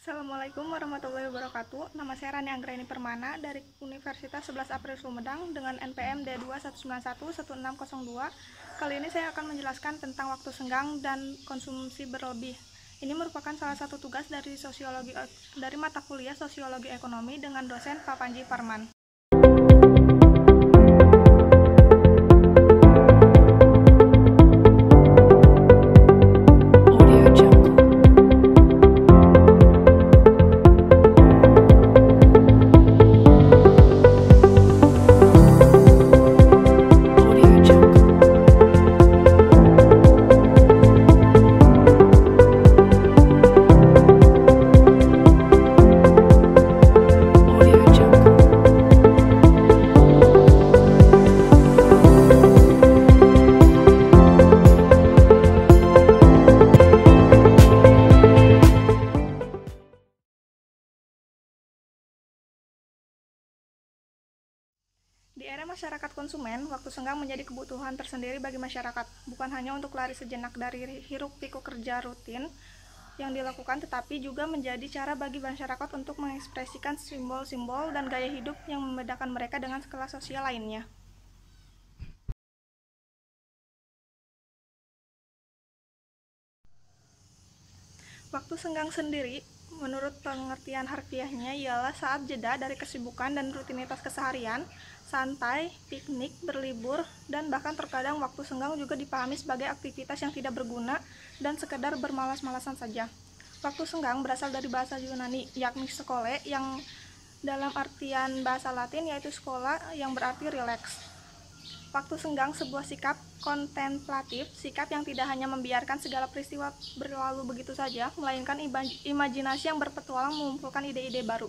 Assalamualaikum warahmatullahi wabarakatuh. Nama saya Rani Anggraini Permana dari Universitas 11 April Sumedang dengan NPM D219116002. Kali ini saya akan menjelaskan tentang waktu senggang dan konsumsi berlebih. Ini merupakan salah satu tugas dari mata kuliah Sosiologi Ekonomi dengan dosen Pak Panji Parman. Di era masyarakat konsumen, waktu senggang menjadi kebutuhan tersendiri bagi masyarakat, bukan hanya untuk lari sejenak dari hiruk-pikuk kerja rutin yang dilakukan, tetapi juga menjadi cara bagi masyarakat untuk mengekspresikan simbol-simbol dan gaya hidup yang membedakan mereka dengan kelas sosial lainnya. Waktu senggang sendiri, menurut pengertian harfiahnya, ialah saat jeda dari kesibukan dan rutinitas keseharian, santai, piknik, berlibur, dan bahkan terkadang waktu senggang juga dipahami sebagai aktivitas yang tidak berguna dan sekedar bermalas-malasan saja. Waktu senggang berasal dari bahasa Yunani, yakni skole, yang dalam artian bahasa Latin yaitu sekolah yang berarti rileks. Waktu senggang sebuah sikap kontemplatif, sikap yang tidak hanya membiarkan segala peristiwa berlalu begitu saja, melainkan imajinasi yang berpetualang mengumpulkan ide-ide baru.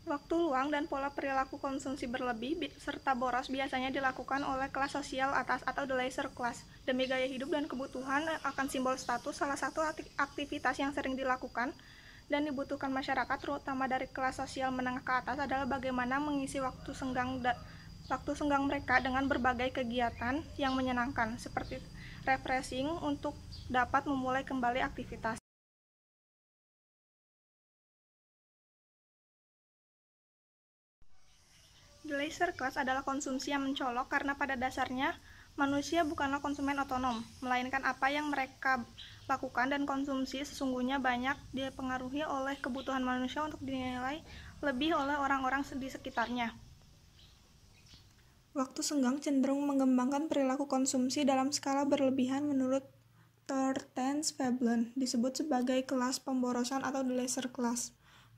Waktu luang dan pola perilaku konsumsi berlebih serta boros biasanya dilakukan oleh kelas sosial atas atau the leisure class. Demi gaya hidup dan kebutuhan akan simbol status, salah satu aktivitas yang sering dilakukan dan dibutuhkan masyarakat, terutama dari kelas sosial menengah ke atas, adalah bagaimana mengisi waktu senggang mereka dengan berbagai kegiatan yang menyenangkan, seperti refreshing untuk dapat memulai kembali aktivitas. The leisure class adalah konsumsi yang mencolok karena pada dasarnya manusia bukanlah konsumen otonom, melainkan apa yang mereka lakukan dan konsumsi sesungguhnya banyak dipengaruhi oleh kebutuhan manusia untuk dinilai lebih oleh orang-orang di sekitarnya. Waktu senggang cenderung mengembangkan perilaku konsumsi dalam skala berlebihan menurut Thorsten Veblen, disebut sebagai kelas pemborosan atau the leisure class.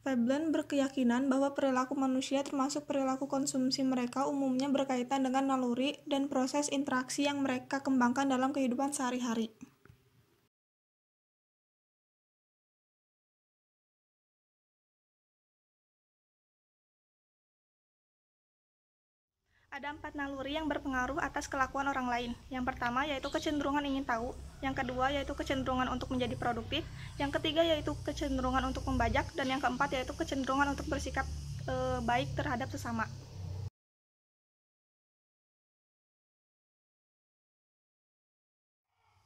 Veblen berkeyakinan bahwa perilaku manusia termasuk perilaku konsumsi mereka umumnya berkaitan dengan naluri dan proses interaksi yang mereka kembangkan dalam kehidupan sehari-hari. Ada 4 naluri yang berpengaruh atas kelakuan orang lain. Yang pertama yaitu kecenderungan ingin tahu, yang kedua yaitu kecenderungan untuk menjadi produktif, yang ketiga yaitu kecenderungan untuk membajak, dan yang keempat yaitu kecenderungan untuk bersikap baik terhadap sesama.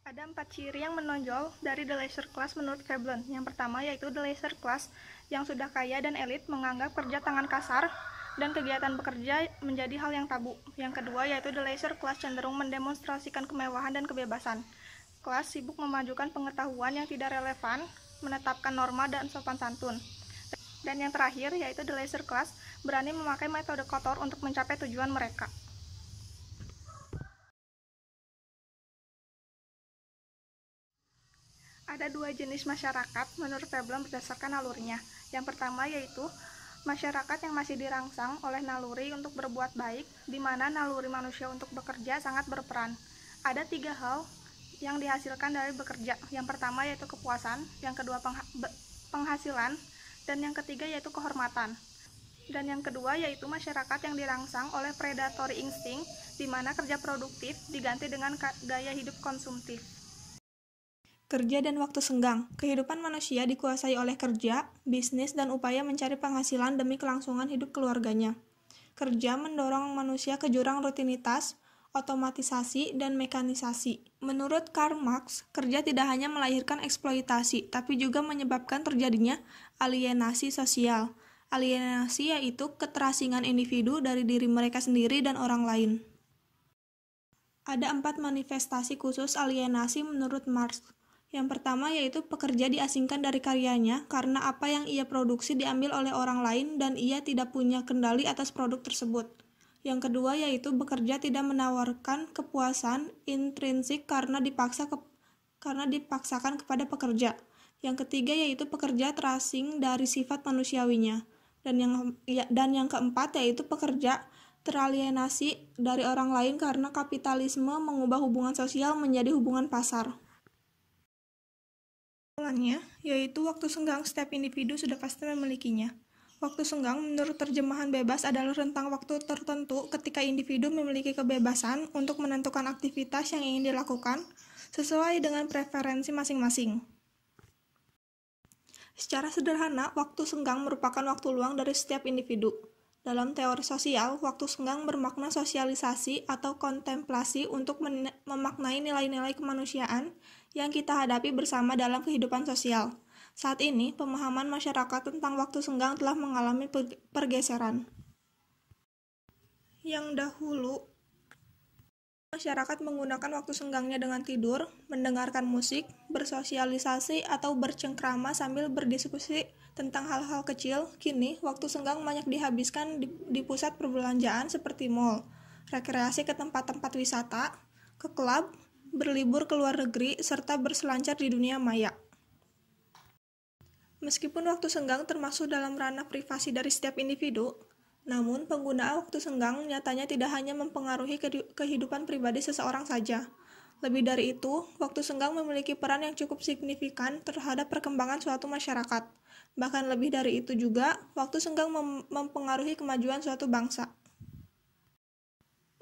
Ada 4 ciri yang menonjol dari the leisure class menurut Veblen. Yang pertama yaitu the leisure class yang sudah kaya dan elit menganggap kerja tangan kasar dan kegiatan bekerja menjadi hal yang tabu. Yang kedua yaitu the leisure class cenderung mendemonstrasikan kemewahan dan kebebasan. Kelas sibuk memajukan pengetahuan yang tidak relevan, menetapkan norma dan sopan santun. Dan yang terakhir yaitu the leisure class berani memakai metode kotor untuk mencapai tujuan mereka. Ada 2 jenis masyarakat menurut Veblen berdasarkan nalurinya. Yang pertama yaitu masyarakat yang masih dirangsang oleh naluri untuk berbuat baik, di mana naluri manusia untuk bekerja sangat berperan. Ada 3 hal yang dihasilkan dari bekerja. Yang pertama yaitu kepuasan, yang kedua penghasilan, dan yang ketiga yaitu kehormatan. Dan yang kedua yaitu masyarakat yang dirangsang oleh predatory instinct, di mana kerja produktif diganti dengan gaya hidup konsumtif. Kerja dan waktu senggang. Kehidupan manusia dikuasai oleh kerja, bisnis, dan upaya mencari penghasilan demi kelangsungan hidup keluarganya. Kerja mendorong manusia ke jurang rutinitas, otomatisasi, dan mekanisasi. Menurut Karl Marx, kerja tidak hanya melahirkan eksploitasi, tapi juga menyebabkan terjadinya alienasi sosial. Alienasi yaitu keterasingan individu dari diri mereka sendiri dan orang lain. Ada 4 manifestasi khusus alienasi menurut Marx. Yang pertama yaitu pekerja diasingkan dari karyanya karena apa yang ia produksi diambil oleh orang lain dan ia tidak punya kendali atas produk tersebut. Yang kedua yaitu bekerja tidak menawarkan kepuasan intrinsik karena dipaksakan kepada pekerja. Yang ketiga yaitu pekerja terasing dari sifat manusiawinya. Dan yang keempat yaitu pekerja teralienasi dari orang lain karena kapitalisme mengubah hubungan sosial menjadi hubungan pasar. Yaitu waktu senggang setiap individu sudah pasti memilikinya. Waktu senggang menurut terjemahan bebas adalah rentang waktu tertentu ketika individu memiliki kebebasan untuk menentukan aktivitas yang ingin dilakukan sesuai dengan preferensi masing-masing. Secara sederhana, waktu senggang merupakan waktu luang dari setiap individu. Dalam teori sosial, waktu senggang bermakna sosialisasi atau kontemplasi untuk memaknai nilai-nilai kemanusiaan yang kita hadapi bersama dalam kehidupan sosial. Saat ini, pemahaman masyarakat tentang waktu senggang telah mengalami pergeseran. Yang dahulu, masyarakat menggunakan waktu senggangnya dengan tidur, mendengarkan musik, bersosialisasi, atau bercengkrama sambil berdiskusi tentang hal-hal kecil. Kini, waktu senggang banyak dihabiskan di pusat perbelanjaan seperti mall, rekreasi ke tempat-tempat wisata, ke klub, berlibur ke luar negeri, serta berselancar di dunia maya. Meskipun waktu senggang termasuk dalam ranah privasi dari setiap individu, namun penggunaan waktu senggang nyatanya tidak hanya mempengaruhi kehidupan pribadi seseorang saja. Lebih dari itu, waktu senggang memiliki peran yang cukup signifikan terhadap perkembangan suatu masyarakat. Bahkan lebih dari itu juga, waktu senggang mempengaruhi kemajuan suatu bangsa.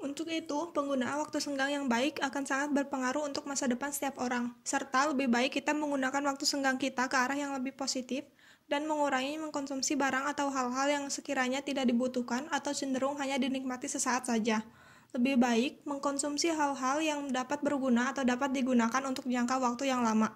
Untuk itu, penggunaan waktu senggang yang baik akan sangat berpengaruh untuk masa depan setiap orang, serta lebih baik kita menggunakan waktu senggang kita ke arah yang lebih positif dan mengurangi mengkonsumsi barang atau hal-hal yang sekiranya tidak dibutuhkan atau cenderung hanya dinikmati sesaat saja. Lebih baik mengkonsumsi hal-hal yang dapat berguna atau dapat digunakan untuk jangka waktu yang lama.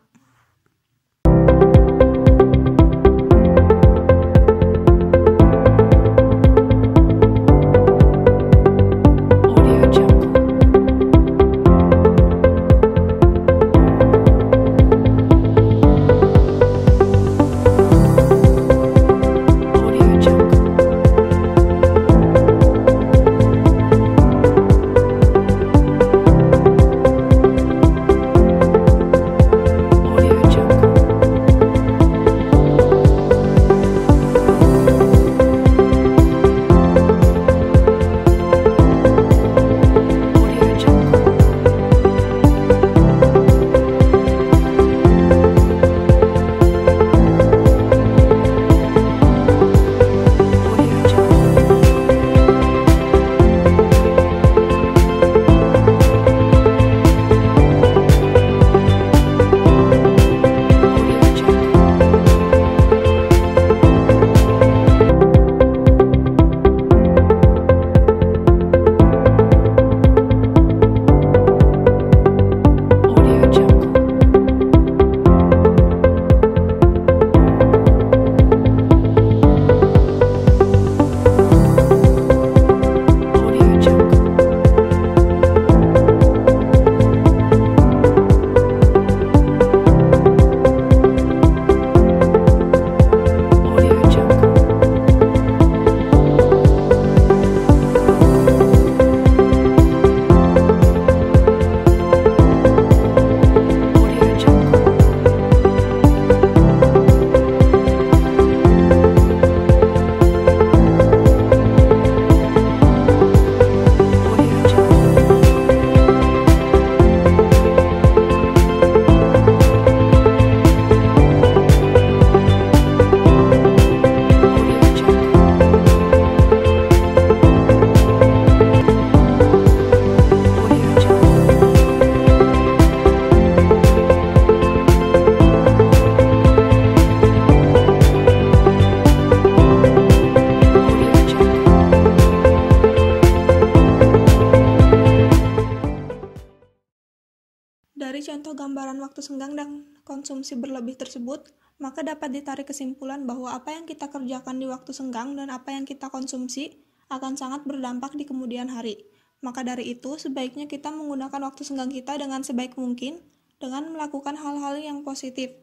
contoh gambaran waktu senggang dan konsumsi berlebih tersebut, maka dapat ditarik kesimpulan bahwa apa yang kita kerjakan di waktu senggang dan apa yang kita konsumsi akan sangat berdampak di kemudian hari. Maka dari itu, sebaiknya kita menggunakan waktu senggang kita dengan sebaik mungkin dengan melakukan hal-hal yang positif,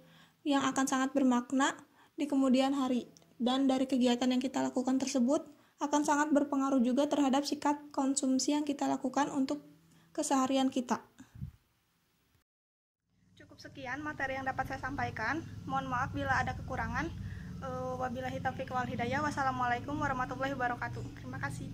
yang akan sangat bermakna di kemudian hari. Dan dari kegiatan yang kita lakukan tersebut akan sangat berpengaruh juga terhadap sikap konsumsi yang kita lakukan untuk keseharian kita. Cukup sekian materi yang dapat saya sampaikan. Mohon maaf bila ada kekurangan. Wabillahi taufiq wal hidayah. Wassalamualaikum warahmatullahi wabarakatuh. Terima kasih.